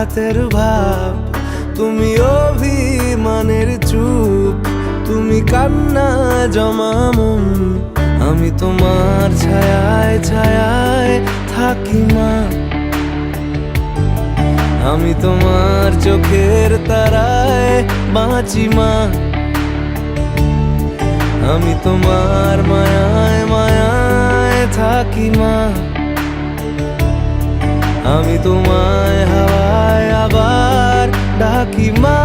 আঘাতের ভাব, তুমি অভিমানের চুপ, তুমি কান্না জমা মন। আমি তোমার ছায়ায় ছায়ায় থাকি মা, আমি তোমার চোখের তারায় বাঁচি মা, আমি তোমার মায়ায় মায়ায় থাকি মা, আমি তোমায় হাওয়ায় আবার ডাকি মা।